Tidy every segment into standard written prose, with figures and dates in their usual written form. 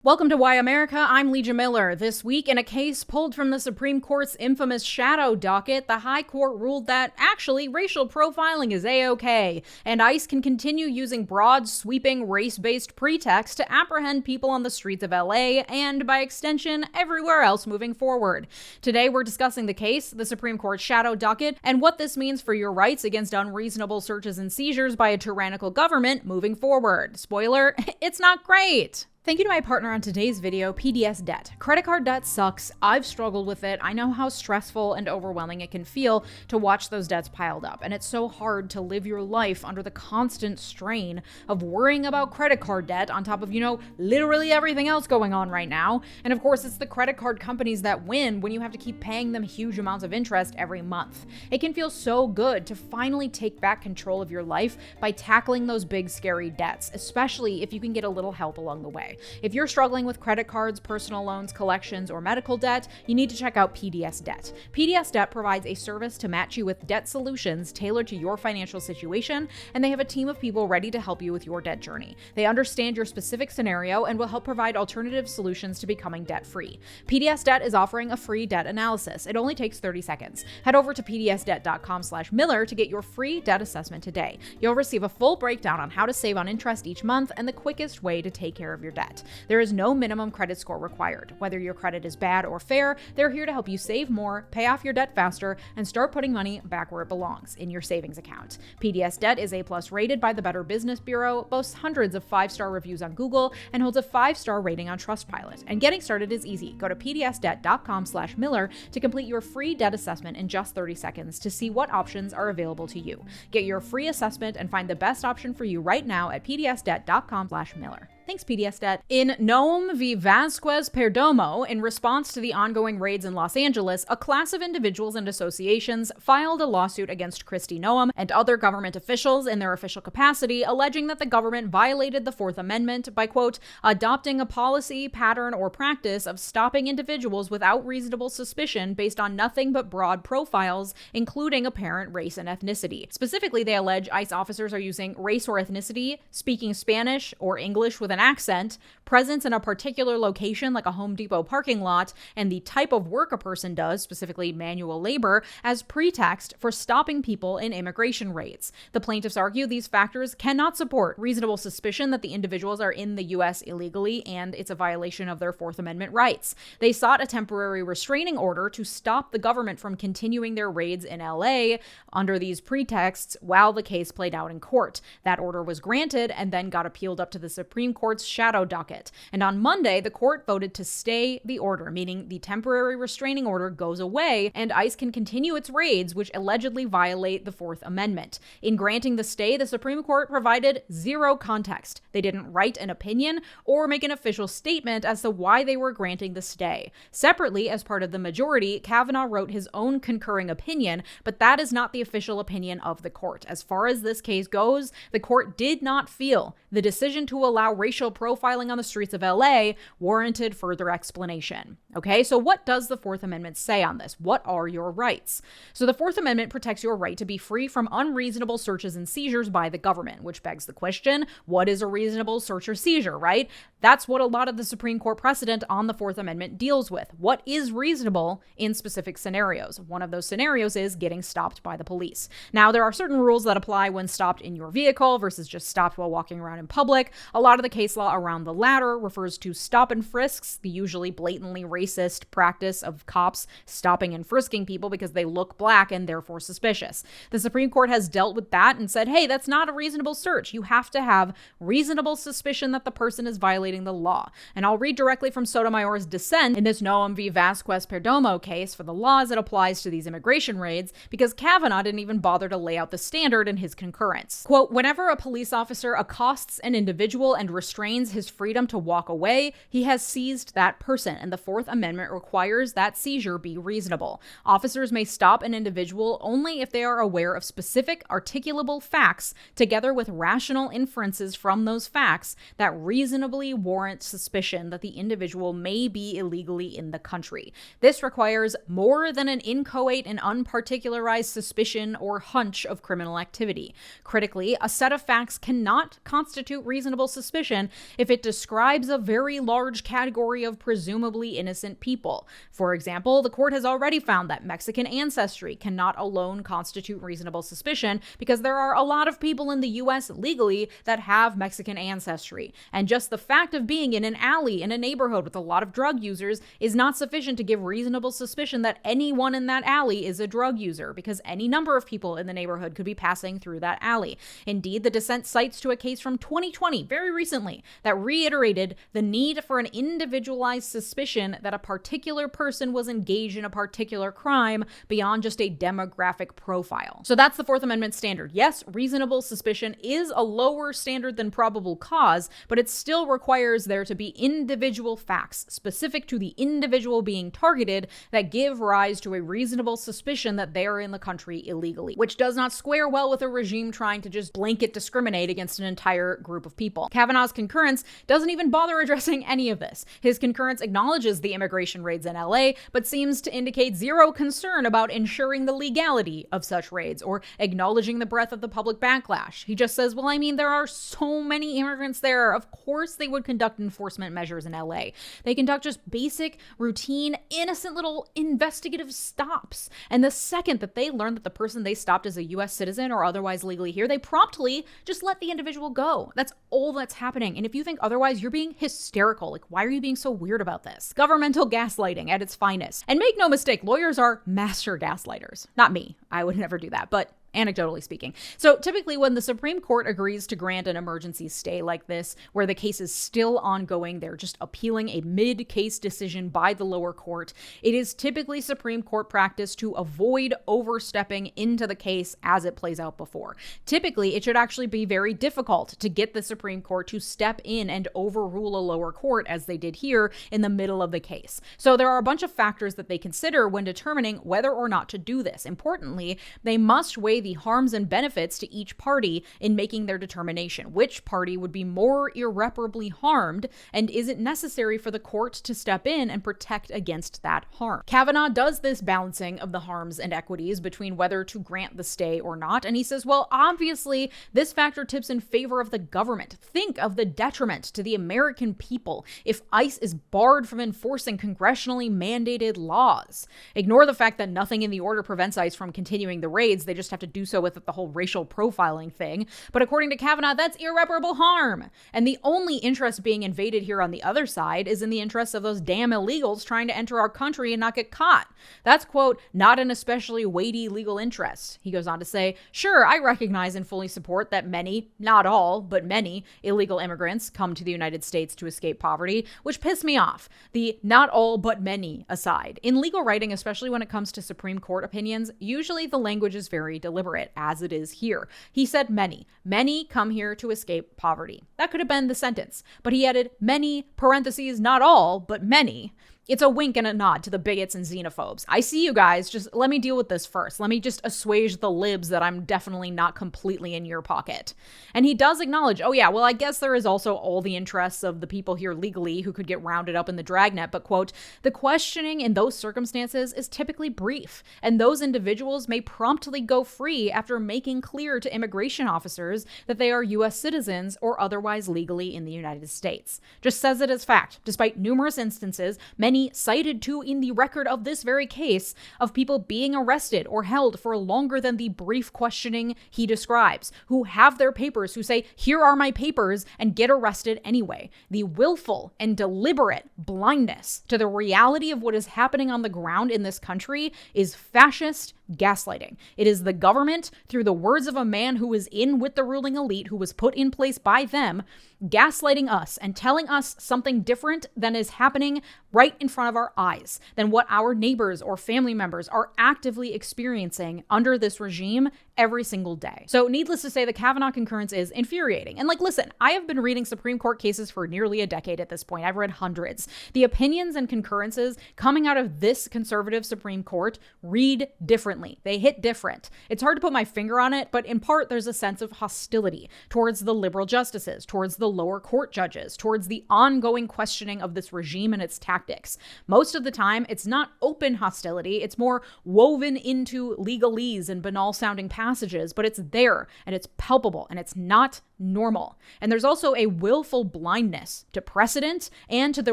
Welcome to Why America, I'm Leeja Miller. This week, in a case pulled from the Supreme Court's infamous shadow docket, the High Court ruled that, actually, racial profiling is A-OK, and ICE can continue using broad, sweeping, race-based pretexts to apprehend people on the streets of LA, and, by extension, everywhere else moving forward. Today, we're discussing the case, the Supreme Court's shadow docket, and what this means for your rights against unreasonable searches and seizures by a tyrannical government moving forward. Spoiler, it's not great! Thank you to my partner on today's video, PDS Debt. Credit card debt sucks. I've struggled with it. I know how stressful and overwhelming it can feel to watch those debts piled up, and it's so hard to live your life under the constant strain of worrying about credit card debt on top of, literally everything else going on right now. And of course, it's the credit card companies that win when you have to keep paying them huge amounts of interest every month. It can feel so good to finally take back control of your life by tackling those big, scary debts, especially if you can get a little help along the way. If you're struggling with credit cards, personal loans, collections, or medical debt, you need to check out PDS Debt. PDS Debt provides a service to match you with debt solutions tailored to your financial situation, and they have a team of people ready to help you with your debt journey. They understand your specific scenario and will help provide alternative solutions to becoming debt-free. PDS Debt is offering a free debt analysis. It only takes 30 seconds. Head over to pdsdebt.com/Miller to get your free debt assessment today. You'll receive a full breakdown on how to save on interest each month and the quickest way to take care of your debt. There is no minimum credit score required. Whether your credit is bad or fair, they're here to help you save more, pay off your debt faster, and start putting money back where it belongs, in your savings account. PDS Debt is A+ rated by the Better Business Bureau, boasts hundreds of 5-star reviews on Google, and holds a 5-star rating on Trustpilot. And getting started is easy. Go to pdsdebt.com/Miller to complete your free debt assessment in just 30 seconds to see what options are available to you. Get your free assessment and find the best option for you right now at pdsdebt.com/Miller. Thanks, PDS Debt. In 𝗗𝗜𝗧𝗛𝗧 in response to the ongoing raids in Los Angeles, a class of individuals and associations filed a lawsuit against Kristi Noem and other government officials in their official capacity, alleging that the government violated the Fourth Amendment by, quote, adopting a policy, pattern, or practice of stopping individuals without reasonable suspicion based on nothing but broad profiles, including apparent race and ethnicity. Specifically, they allege ICE officers are using race or ethnicity, speaking Spanish or English with an accent, presence in a particular location like a Home Depot parking lot, and the type of work a person does, specifically manual labor, as pretext for stopping people in immigration raids. The plaintiffs argue these factors cannot support reasonable suspicion that the individuals are in the U.S. illegally, and it's a violation of their Fourth Amendment rights. They sought a temporary restraining order to stop the government from continuing their raids in L.A. under these pretexts while the case played out in court. That order was granted and then got appealed up to the Supreme Court's shadow docket. And on Monday, the court voted to stay the order, meaning the temporary restraining order goes away and ICE can continue its raids, which allegedly violate the Fourth Amendment. In granting the stay, the Supreme Court provided zero context. They didn't write an opinion or make an official statement as to why they were granting the stay. Separately, as part of the majority, Kavanaugh wrote his own concurring opinion, but that is not the official opinion of the court. As far as this case goes, the court did not feel the decision to allow racial profiling on the streets of LA warranted further explanation. Okay, so what does the Fourth Amendment say on this? What are your rights? So the Fourth Amendment protects your right to be free from unreasonable searches and seizures by the government, which begs the question, what is a reasonable search or seizure, right? That's what a lot of the Supreme Court precedent on the Fourth Amendment deals with. What is reasonable in specific scenarios? One of those scenarios is getting stopped by the police. Now, there are certain rules that apply when stopped in your vehicle versus just stopped while walking around in public. A lot of the case law around the latter refers to stop and frisks, the usually blatantly racist practice of cops stopping and frisking people because they look black and therefore suspicious. The Supreme Court has dealt with that and said, hey, that's not a reasonable search. You have to have reasonable suspicion that the person is violating the law. And I'll read directly from Sotomayor's dissent in this 𝗗𝗜𝗧𝗛𝗧𝗪𝗏 case for the law as it applies to these immigration raids, because Kavanaugh didn't even bother to lay out the standard in his concurrence. Quote, whenever a police officer accosts an individual and restrains his freedom to walk away, he has seized that person, and the Fourth Amendment requires that seizure be reasonable. Officers may stop an individual only if they are aware of specific, articulable facts, together with rational inferences from those facts that reasonably warrant suspicion that the individual may be illegally in the country. This requires more than an inchoate and unparticularized suspicion or hunch of criminal activity. Critically, a set of facts cannot constitute reasonable suspicion if it describes a very large category of presumably innocent people. For example, the court has already found that Mexican ancestry cannot alone constitute reasonable suspicion because there are a lot of people in the U.S. legally that have Mexican ancestry. And just the fact of being in an alley in a neighborhood with a lot of drug users is not sufficient to give reasonable suspicion that anyone in that alley is a drug user, because any number of people in the neighborhood could be passing through that alley. Indeed, the dissent cites to a case from 2020, very recently, that reiterated the need for an individualized suspicion that a particular person was engaged in a particular crime beyond just a demographic profile. So that's the Fourth Amendment standard. Yes, reasonable suspicion is a lower standard than probable cause, but it still requires there to be individual facts specific to the individual being targeted that give rise to a reasonable suspicion that they are in the country illegally, which does not square well with a regime trying to just blanket discriminate against an entire group of people. Kavanaugh's concurrence doesn't even bother addressing any of this. His concurrence acknowledges the immigration raids in LA, but seems to indicate zero concern about ensuring the legality of such raids or acknowledging the breadth of the public backlash. He just says, well, I mean, there are so many immigrants there. Of course they would conduct enforcement measures in LA. They conduct just basic, routine, innocent little investigative stops. And the second that they learn that the person they stopped is a US citizen or otherwise legally here, they promptly just let the individual go. That's all that's happening. And if you think otherwise, you're being hysterical. Like, why are you being so weird about this? Governmental gaslighting at its finest. And make no mistake, lawyers are master gaslighters. Not me. I would never do that. But anecdotally speaking. So typically when the Supreme Court agrees to grant an emergency stay like this, where the case is still ongoing, they're just appealing a mid-case decision by the lower court, it is typically Supreme Court practice to avoid overstepping into the case as it plays out before. Typically, it should actually be very difficult to get the Supreme Court to step in and overrule a lower court, as they did here in the middle of the case. So there are a bunch of factors that they consider when determining whether or not to do this. Importantly, they must weigh the harms and benefits to each party in making their determination. Which party would be more irreparably harmed, and is it necessary for the court to step in and protect against that harm? Kavanaugh does this balancing of the harms and equities between whether to grant the stay or not, and he says, well, obviously, this factor tips in favor of the government. Think of the detriment to the American people if ICE is barred from enforcing congressionally mandated laws. Ignore the fact that nothing in the order prevents ICE from continuing the raids, they just have to do so with the whole racial profiling thing. But according to Kavanaugh, that's irreparable harm. And the only interest being invaded here on the other side is in the interests of those damn illegals trying to enter our country and not get caught. That's, quote, not an especially weighty legal interest. He goes on to say, sure, I recognize and fully support that many, not all, but many illegal immigrants come to the United States to escape poverty, which piss me off. The not all but many aside. In legal writing, especially when it comes to Supreme Court opinions, usually the language is very deliberate, as it is here. He said many. Many come here to escape poverty. That could have been the sentence, but he added many, parentheses, not all, but many. It's a wink and a nod to the bigots and xenophobes. I see you guys, just let me deal with this first. Let me just assuage the libs that I'm definitely not completely in your pocket. And he does acknowledge, oh yeah, well, I guess there is also all the interests of the people here legally who could get rounded up in the dragnet, but quote, the questioning in those circumstances is typically brief, and those individuals may promptly go free after making clear to immigration officers that they are U.S. citizens or otherwise legally in the United States. Just says it as fact, despite numerous instances, many cited to in the record of this very case, of people being arrested or held for longer than the brief questioning he describes, who have their papers, who say, here are my papers, and get arrested anyway. The willful and deliberate blindness to the reality of what is happening on the ground in this country is fascist gaslighting. It is the government, through the words of a man who was in with the ruling elite, who was put in place by them, gaslighting us and telling us something different than is happening right in front of our eyes, than what our neighbors or family members are actively experiencing under this regime every single day. So needless to say, the Kavanaugh concurrence is infuriating. And listen, I have been reading Supreme Court cases for nearly a decade at this point. I've read hundreds. The opinions and concurrences coming out of this conservative Supreme Court read differently differently. They hit different. It's hard to put my finger on it, but in part there's a sense of hostility towards the liberal justices, towards the lower court judges, towards the ongoing questioning of this regime and its tactics. Most of the time, it's not open hostility, it's more woven into legalese and banal-sounding passages, but it's there, and it's palpable, and it's not normal. And there's also a willful blindness to precedent and to the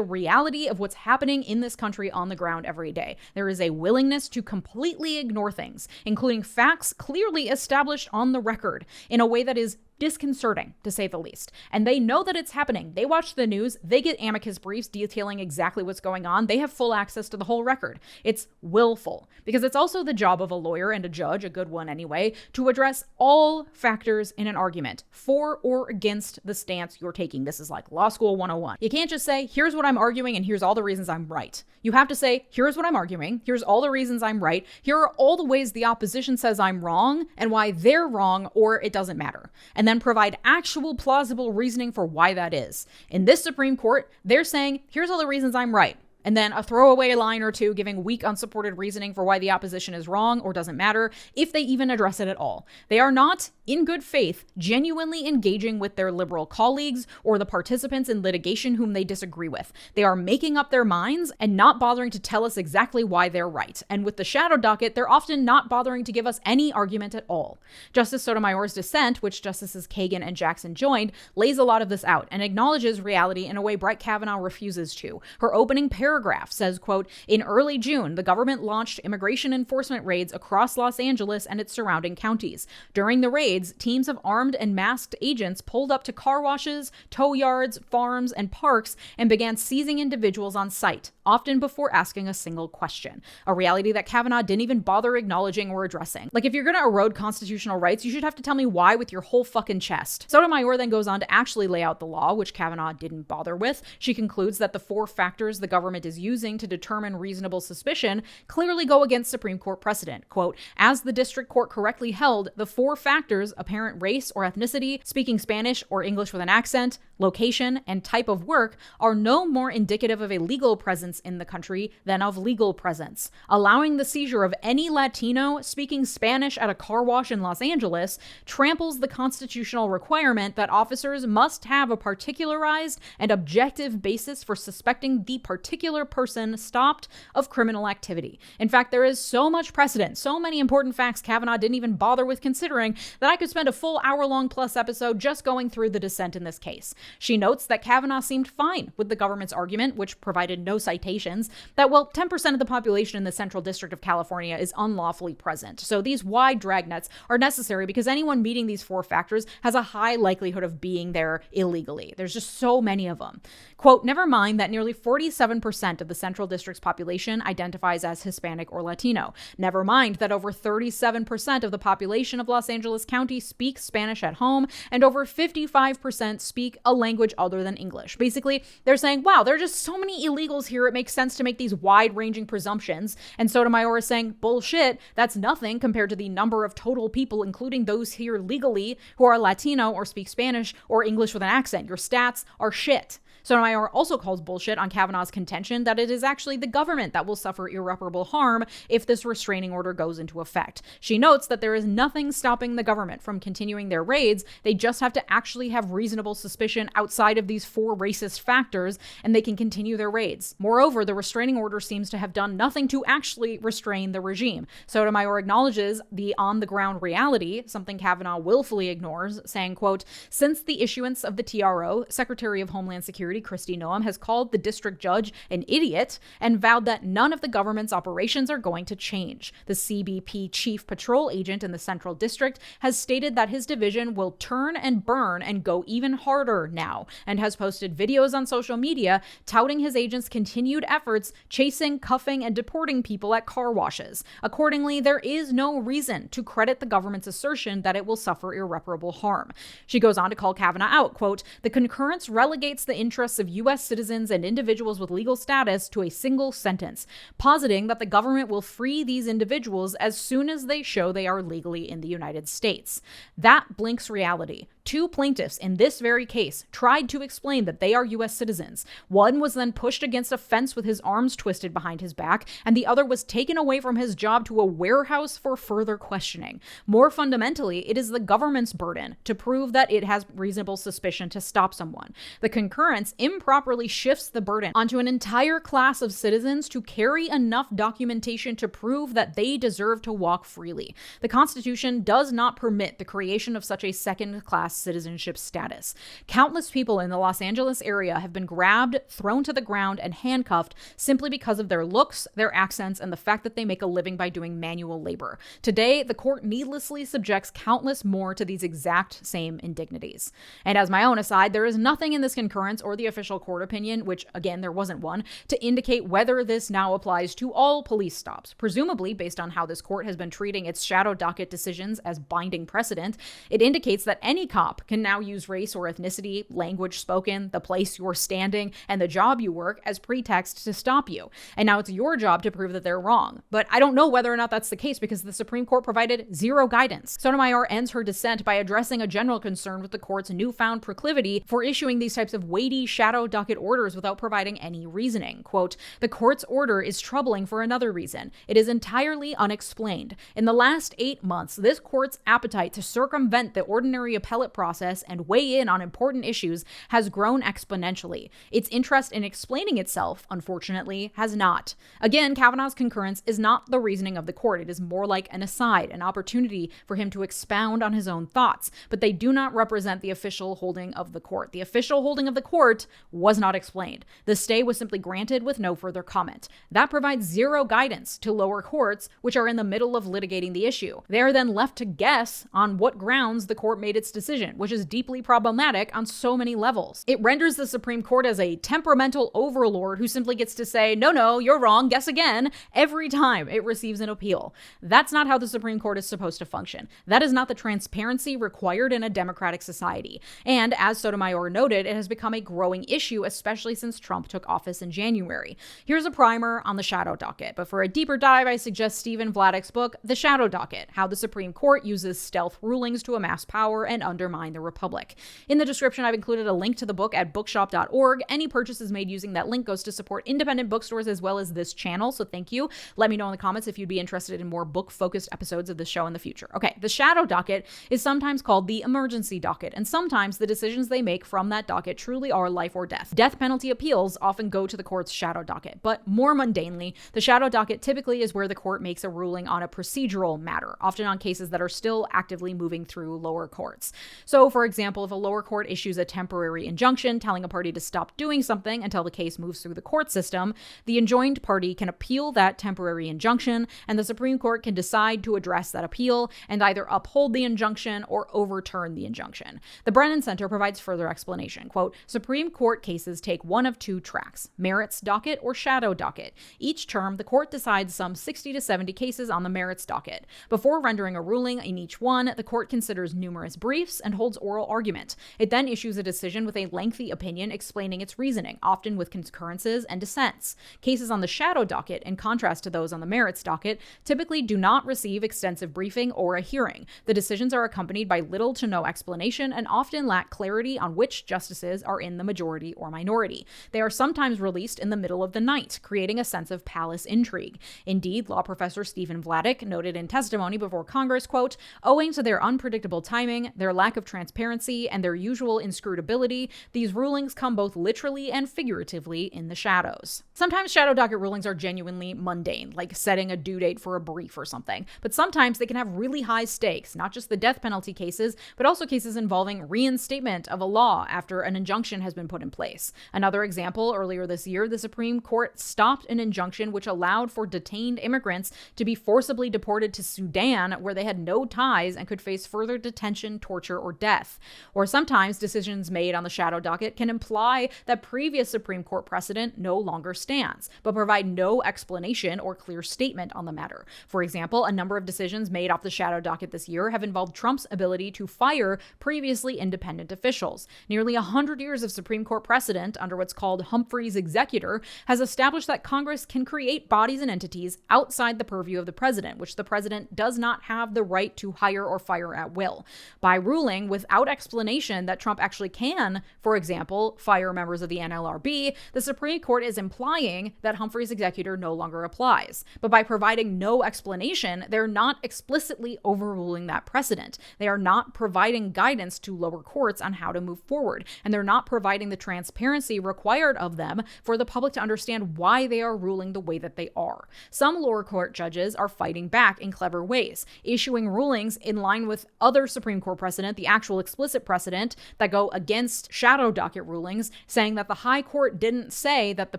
reality of what's happening in this country on the ground every day. There is a willingness to completely ignore things, including facts clearly established on the record, in a way that is disconcerting, to say the least. And they know that it's happening. They watch the news, they get amicus briefs detailing exactly what's going on. They have full access to the whole record. It's willful, because it's also the job of a lawyer and a judge, a good one anyway, to address all factors in an argument, for or against the stance you're taking. This is like law school 101. You can't just say, here's what I'm arguing and here's all the reasons I'm right. You have to say, here's what I'm arguing, here's all the reasons I'm right, here are all the ways the opposition says I'm wrong and why they're wrong, or it doesn't matter. And then provide actual plausible reasoning for why that is. In this Supreme Court, they're saying, here's all the reasons I'm right. And then a throwaway line or two giving weak, unsupported reasoning for why the opposition is wrong or doesn't matter, if they even address it at all. They are not, in good faith, genuinely engaging with their liberal colleagues or the participants in litigation whom they disagree with. They are making up their minds and not bothering to tell us exactly why they're right. And with the shadow docket, they're often not bothering to give us any argument at all. Justice Sotomayor's dissent, which Justices Kagan and Jackson joined, lays a lot of this out and acknowledges reality in a way Brett Kavanaugh refuses to. Her opening paragraph says, quote, "In early June, the government launched immigration enforcement raids across Los Angeles and its surrounding counties. During the raids, teams of armed and masked agents pulled up to car washes, tow yards, farms, and parks and began seizing individuals on site, often before asking a single question." A reality that Kavanaugh didn't even bother acknowledging or addressing. Like, if you're gonna erode constitutional rights, you should have to tell me why with your whole fucking chest. Sotomayor then goes on to actually lay out the law, which Kavanaugh didn't bother with. She concludes that the 4 factors the government is using to determine reasonable suspicion clearly go against Supreme Court precedent. Quote, "As the district court correctly held, the 4 factors, apparent race or ethnicity, speaking Spanish or English with an accent, location, and type of work, are no more indicative of a legal presence in the country than of legal presence. Allowing the seizure of any Latino speaking Spanish at a car wash in Los Angeles tramples the constitutional requirement that officers must have a particularized and objective basis for suspecting the particular person stopped of criminal activity." In fact, there is so much precedent, so many important facts Kavanaugh didn't even bother with considering, that I could spend a full hour-long plus episode just going through the dissent in this case. She notes that Kavanaugh seemed fine with the government's argument, which provided no citations, that, well, 10% of the population in the Central District of California is unlawfully present. So these wide dragnets are necessary because anyone meeting these 4 factors has a high likelihood of being there illegally. There's just so many of them. Quote, "Never mind that nearly 47% of the Central District's population identifies as Hispanic or Latino. Never mind that over 37% of the population of Los Angeles County speaks Spanish at home, and over 55% speak a language other than English." Basically, they're saying, wow, there are just so many illegals here, it makes sense to make these wide-ranging presumptions. And Sotomayor is saying, bullshit, that's nothing compared to the number of total people, including those here legally, who are Latino or speak Spanish or English with an accent. Your stats are shit. Sotomayor also calls bullshit on Kavanaugh's contention that it is actually the government that will suffer irreparable harm if this restraining order goes into effect. She notes that there is nothing stopping the government from continuing their raids. They just have to actually have reasonable suspicion outside of these 4 racist factors, and they can continue their raids. Moreover, the restraining order seems to have done nothing to actually restrain the regime. Sotomayor acknowledges the on-the-ground reality, something Kavanaugh willfully ignores, saying, quote, "Since the issuance of the TRO, Secretary of Homeland Security Kristi Noem has called the district judge an idiot and vowed that none of the government's operations are going to change. The CBP chief patrol agent in the Central District has stated that his division will turn and burn and go even harder now, and has posted videos on social media touting his agents' continued efforts chasing, cuffing, and deporting people at car washes. Accordingly, there is no reason to credit the government's assertion that it will suffer irreparable harm." She goes on to call Kavanaugh out, quote, "The concurrence relegates the interests arrests of U.S. citizens and individuals with legal status to a single sentence, positing that the government will free these individuals as soon as they show they are legally in the United States. That blinks reality. Two plaintiffs in this very case tried to explain that they are U.S. citizens. One was then pushed against a fence with his arms twisted behind his back, and the other was taken away from his job to a warehouse for further questioning. More fundamentally, it is the government's burden to prove that it has reasonable suspicion to stop someone. The concurrence improperly shifts the burden onto an entire class of citizens to carry enough documentation to prove that they deserve to walk freely. The Constitution does not permit the creation of such a second-class citizenship status. Countless people in the Los Angeles area have been grabbed, thrown to the ground, and handcuffed simply because of their looks, their accents, and the fact that they make a living by doing manual labor. Today, the court needlessly subjects countless more to these exact same indignities. And as my own aside, there is nothing in this concurrence or the official court opinion, which again, there wasn't one, to indicate whether this now applies to all police stops. Presumably, based on how this court has been treating its shadow docket decisions as binding precedent, it indicates that any cop can now use race or ethnicity, language spoken, the place you're standing, and the job you work as pretext to stop you. And now it's your job to prove that they're wrong. But I don't know whether or not that's the case because the Supreme Court provided zero guidance. Sotomayor ends her dissent by addressing a general concern with the court's newfound proclivity for issuing these types of weighty shadow docket orders without providing any reasoning. Quote, "The court's order is troubling for another reason. It is entirely unexplained. In the last 8 months, this court's appetite to circumvent the ordinary appellate process and weigh in on important issues has grown exponentially. Its interest in explaining itself, unfortunately, has not." Again, Kavanaugh's concurrence is not the reasoning of the court. It is more like an aside, an opportunity for him to expound on his own thoughts, but they do not represent the official holding of the court. The official holding of the court was not explained. The stay was simply granted with no further comment. That provides zero guidance to lower courts, which are in the middle of litigating the issue. They are then left to guess on what grounds the court made its decision, which is deeply problematic on so many levels. It renders the Supreme Court as a temperamental overlord who simply gets to say, no, you're wrong, guess again, every time it receives an appeal. That's not how the Supreme Court is supposed to function. That is not the transparency required in a democratic society. And as Sotomayor noted, it has become a growing issue, especially since Trump took office in January. Here's a primer on the shadow docket, but for a deeper dive, I suggest Stephen Vladeck's book, The Shadow Docket: How the Supreme Court Uses Stealth Rulings to Amass Power and Undermine the Republic. In the description, I've included a link to the book at bookshop.org. Any purchases made using that link goes to support independent bookstores as well as this channel, so thank you. Let me know in the comments if you'd be interested in more book-focused episodes of the show in the future. Okay, the shadow docket is sometimes called the emergency docket, and sometimes the decisions they make from that docket truly are life or death. Death penalty appeals often go to the court's shadow docket, but more mundanely, the shadow docket typically is where the court makes a ruling on a procedural matter, often on cases that are still actively moving through lower courts. So, for example, if a lower court issues a temporary injunction telling a party to stop doing something until the case moves through the court system, the enjoined party can appeal that temporary injunction, and the Supreme Court can decide to address that appeal and either uphold the injunction or overturn the injunction. The Brennan Center provides further explanation. Quote, "Supreme Court cases take one of two tracks, merits docket or shadow docket. Each term, the court decides some 60 to 70 cases on the merits docket. Before rendering a ruling in each one, the court considers numerous briefs and holds oral argument. It then issues a decision with a lengthy opinion explaining its reasoning, often with concurrences and dissents. Cases on the shadow docket, in contrast to those on the merits docket, typically do not receive extensive briefing or a hearing. The decisions are accompanied by little to no explanation and often lack clarity on which justices are in the majority or minority. They are sometimes released in the middle of the night, creating a sense of palace intrigue. Indeed, law professor Stephen Vladeck noted in testimony before Congress, quote, "Owing to their unpredictable timing, their lack of transparency, and their usual inscrutability, these rulings come both literally and figuratively in the shadows." Sometimes shadow docket rulings are genuinely mundane, like setting a due date for a brief or something, but sometimes they can have really high stakes, not just the death penalty cases, but also cases involving reinstatement of a law after an injunction has been put in place. Another example, earlier this year, the Supreme Court stopped an injunction which allowed for detained immigrants to be forcibly deported to Sudan, where they had no ties and could face further detention, torture, or death. Or sometimes decisions made on the shadow docket can imply that previous Supreme Court precedent no longer stands, but provide no explanation or clear statement on the matter. For example, a number of decisions made off the shadow docket this year have involved Trump's ability to fire previously independent officials. Nearly 100 years of Supreme Supreme Court precedent under what's called Humphrey's executor has established that Congress can create bodies and entities outside the purview of the president, which the president does not have the right to hire or fire at will. By ruling without explanation that Trump actually can, for example, fire members of the NLRB, the Supreme Court is implying that Humphrey's executor no longer applies. But by providing no explanation, they're not explicitly overruling that precedent. They are not providing guidance to lower courts on how to move forward, and they're not providing the transparency required of them for the public to understand why they are ruling the way that they are. Some lower court judges are fighting back in clever ways, issuing rulings in line with other Supreme Court precedent, the actual explicit precedent, that go against shadow docket rulings, saying that the High Court didn't say that the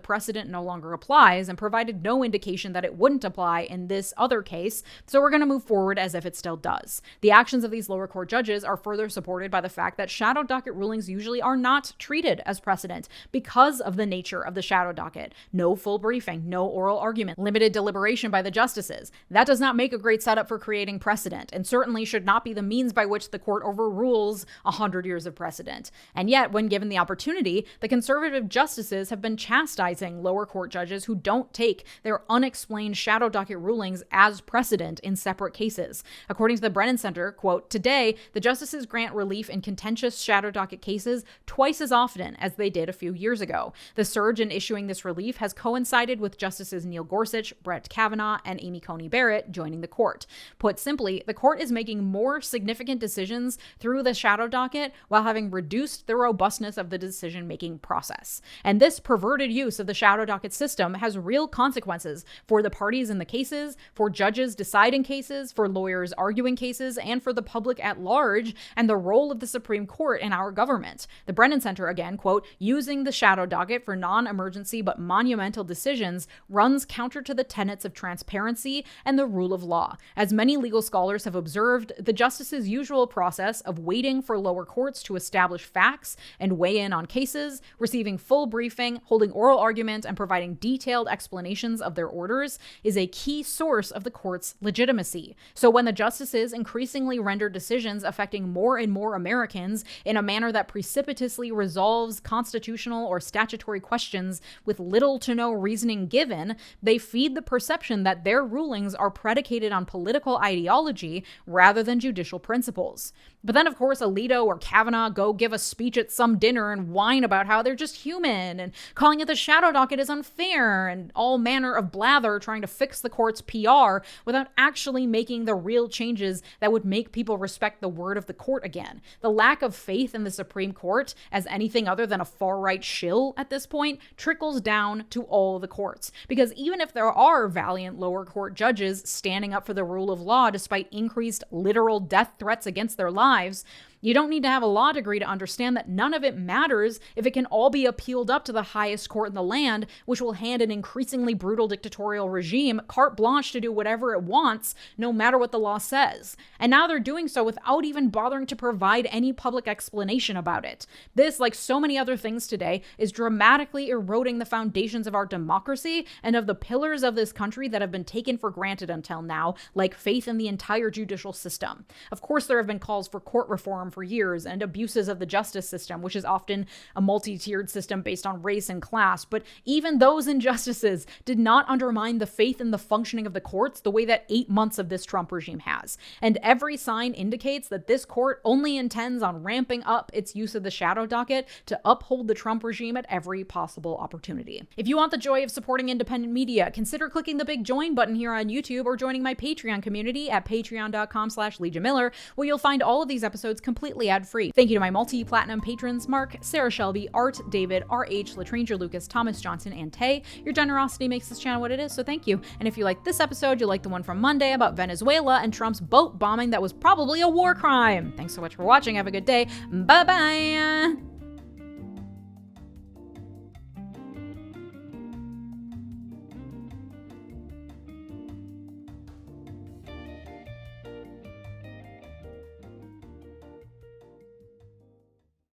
precedent no longer applies and provided no indication that it wouldn't apply in this other case, so we're going to move forward as if it still does. The actions of these lower court judges are further supported by the fact that shadow docket rulings usually are not treated as precedent because of the nature of the shadow docket. No full briefing, no oral argument, limited deliberation by the justices. That does not make a great setup for creating precedent, and certainly should not be the means by which the court overrules 100 years of precedent. And yet, when given the opportunity, the conservative justices have been chastising lower court judges who don't take their unexplained shadow docket rulings as precedent in separate cases. According to the Brennan Center, quote, "Today, the justices grant relief in contentious shadow docket cases twice as often as they did a few years ago. The surge in issuing this relief has coincided with Justices Neil Gorsuch, Brett Kavanaugh, and Amy Coney Barrett joining the court. Put simply, the court is making more significant decisions through the shadow docket while having reduced the robustness of the decision-making process. And this perverted use of the shadow docket system has real consequences for the parties in the cases, for judges deciding cases, for lawyers arguing cases, and for the public at large, and the role of the Supreme Court in our government. The Brennan Center, again, quote, "Using the shadow docket for non-emergency but monumental decisions runs counter to the tenets of transparency and the rule of law. As many legal scholars have observed, the justices' usual process of waiting for lower courts to establish facts and weigh in on cases, receiving full briefing, holding oral argument, and providing detailed explanations of their orders is a key source of the court's legitimacy. So when the justices increasingly render decisions affecting more and more Americans in a manner that precipitously resolves constitutional or statutory questions with little to no reasoning given, they feed the perception that their rulings are predicated on political ideology rather than judicial principles." But then, of course, Alito or Kavanaugh go give a speech at some dinner and whine about how they're just human and calling it the shadow docket is unfair and all manner of blather trying to fix the court's PR without actually making the real changes that would make people respect the word of the court again. The lack of faith in the Supreme Court as anything other than a far-right shill at this point trickles down to all the courts. Because even if there are valiant lower court judges standing up for the rule of law despite increased literal death threats against their lives, you don't need to have a law degree to understand that none of it matters if it can all be appealed up to the highest court in the land, which will hand an increasingly brutal dictatorial regime carte blanche to do whatever it wants, no matter what the law says. And now they're doing so without even bothering to provide any public explanation about it. This, like so many other things today, is dramatically eroding the foundations of our democracy and of the pillars of this country that have been taken for granted until now, like faith in the entire judicial system. Of course, there have been calls for court reform for years and abuses of the justice system, which is often a multi-tiered system based on race and class. But even those injustices did not undermine the faith in the functioning of the courts the way that 8 months of this Trump regime has. And every sign indicates that this court only intends on ramping up its use of the shadow docket to uphold the Trump regime at every possible opportunity. If you want the joy of supporting independent media, consider clicking the big join button here on YouTube or joining my Patreon community at patreon.com/LeejaMiller, where you'll find all of these episodes completely ad-free. Thank you to my multi-platinum patrons, Mark, Sarah Shelby, Art, David, RH, Latranger, Lucas, Thomas Johnson, and Tay. Your generosity makes this channel what it is, so thank you. And if you like this episode, you'll like the one from Monday about Venezuela and Trump's boat bombing that was probably a war crime. Thanks so much for watching. Have a good day. Bye-bye.